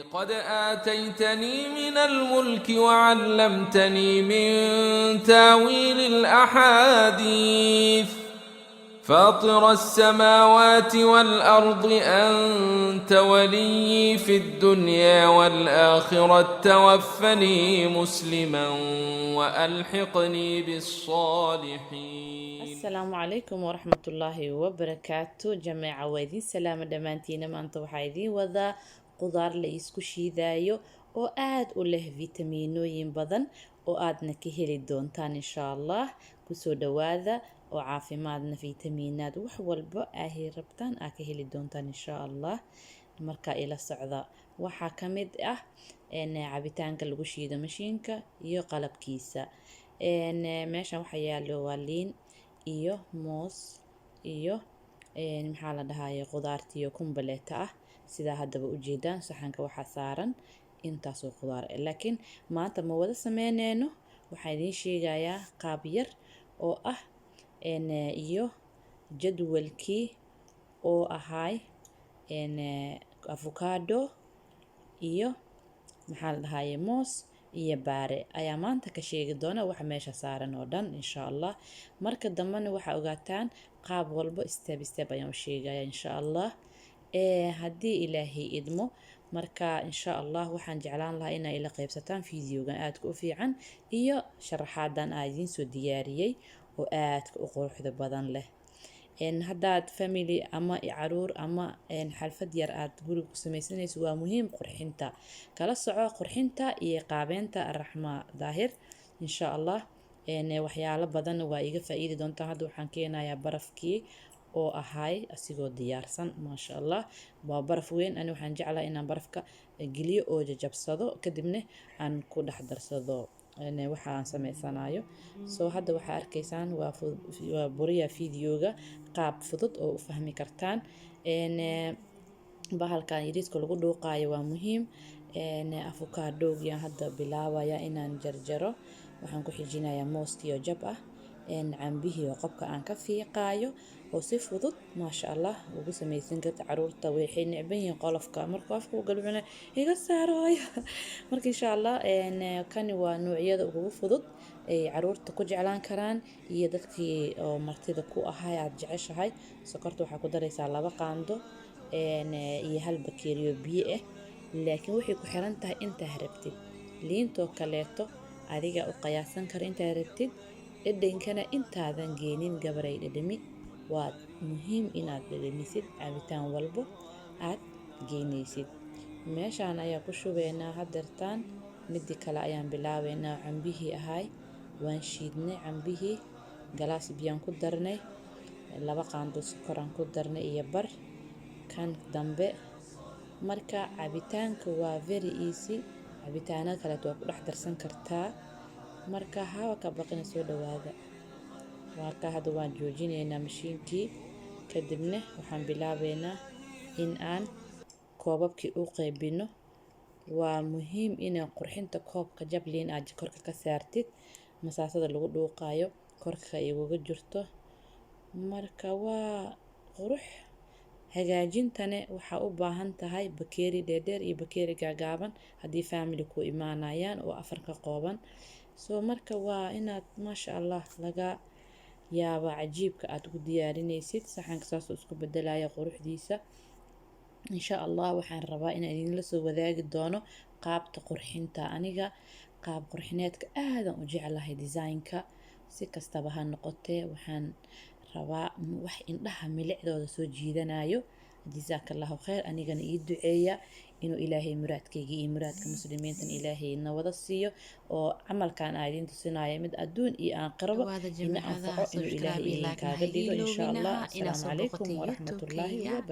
قد آتيتني من الملك وعلمتني من تاويل الأحاديث فاطر السماوات والأرض أنت ولي في الدنيا والآخرة توفني مسلما وألحقني بالصالحين. السلام عليكم ورحمة الله وبركاته. جماعة ويدين سلام دمانتينا ما أنتو حايدين وذا qudaar la isku shiidaayo oo aad u leh fitamiinooyin badan oo aadna ka heli doontaan insha Allah. Kusoo dhawaada oo caafimaadna fitamiinaad wax walba ahi rabtaan aa ka heli doontaan insha Allah. Marka ila socda waxaa ka mid ah cabitaanka lagu shiido mashiinka iyo qalabkiisa. Meeshan waxaa yaalo waa liin iyo moos iyo maxaa la dhahaye qudaartiyo kumbaleeta ah sida haddaba u jeedaan saxanka waxaa saaran intaas oo qudaar ah. Laakiin maanta ma wada sameyneyno, waxaan idiin sheegayaa qaab yar oo ah iyo jadwalkii oo ahay avocado iyo maxaa la dhahaye moos iyo baare ayaa maanta ka sheegi doona waxa meesha saaran oo dhan insha Allah. Marka dambena waxaa ogaataan qaab walba step ayaan u sheegaya insha Allah. Haddii ilaahay idmo marka insha Allah waxaan jeclaan lahaa inay ila qaybsataan fiidiyogan aadka u fiican iyo sharaxaadan aan idiin soo diyaariyay oo aadka u quruxda badan leh. Haddaad family ama caruur ama xalfad yar aad guriga ku sameysanayso waa muhiim qurxinta. Kala soco qurxinta iyo qaabeynta Raxma Daahir insha Allah. Waxyaalo badan waa iga faa'iidi doontaa. Hadda waxaan keenayaa barafkii oo ahay asigoo diyaarsan maasha Allah. Waa baraf weyn, ani waxaan jeclahay inaan barafka geliyo oo jajabsado kadibna aan ku dhex darsado waxa aan sameysanayo. Hadda waxaa arkaysaan waa buriya fiidiyooga qaab fudud oo u fahmi kartaan. Bahalkan yariiska lagu dhuuqaayo waa muhiim. Avocado-gaan hadda bilaabaya inaan jarjaro. Waxaan ku xijinayaa mooskiyo jab ah. Cambihii oo qobka aan ka fiiqaayo oo si fudud maasha Allah ugu sameysan karta. Caruurta waxay necban yihiin qolofka markuu afka u galcuna iga saaraayo. Marka insha Allah kani waa noocyada ugu fudud ay caruurta ku jeclaan karaan iyo dadkii oo martida ku ahay aad jeceshahay. Sokorta waxaa ku daraysaa 2 qaando iyo 1 bakeeriyo biyo ah. Laakiin waxay ku xiran tahay inta rabtid. Liinto kaleeto adiga u qiyaasan kar inta rabtid. Dhadhankana intaadan geenin gabaray dhadhami waa muhiim inaad dhadhamisid cabitaan walbo aad geenaysid. Meeshaan ayaa ku shubeynaa hadeertaan midi kale ayaan bilaabeynaa. Cambihii ahay waan shiidnay cambihii galaas biyaan ku darnay 2 qaando sokoraan ku darnay iyo bar kan dambe. Marka cabitaanka waa very easy. Cabitaanada kale waa ku dhex darsan kartaa. Marka hawa ka baqina soo dhawaada. Marka hadda waan joojinaynaa mashiinkii kadibna waxaan bilaabeynaa in aan koobabkii u qaybino. Waa muhiim inaan qurxinta koobka jabliin aad korka ka saartid masaasada lagu dhuuqaayo korka ay uga jirto. Marka waa qurux hagaajintane waxaa u baahan tahay bakeeri dheer iyo bakeeri gaagaaban haddii family ku imaanayaan oo 4 ka kooban. Marka waa inaad maasha Allah laga yaaba cajiibka aad ku diyaarinaysid. Saxanka saas oo isku bedelaya quruxdiisa insha Allah. Waxaan rabaa inaan idin la soo wadaagi doono qaabta qurxinta. Aniga qaab qurxineedka aadan u jeclahay design-ka si kastaba ha noqotee. Waxaan rabaa wax indhaha milicdooda soo jiidanayo. Jazakallahu khair. Anigana ii duceeya inuu Ilaahay muraadkayga iyo muraadka muslimiintan Ilaahay na wada siiyo oo camalkan aan idin tusinayo mid adduun iyo aakhiraba in anfaco inuu Ilaahay idin kaaga dhigo insha Allah. Assalaamu calaykum wa rahmatullahi wa barakatuh.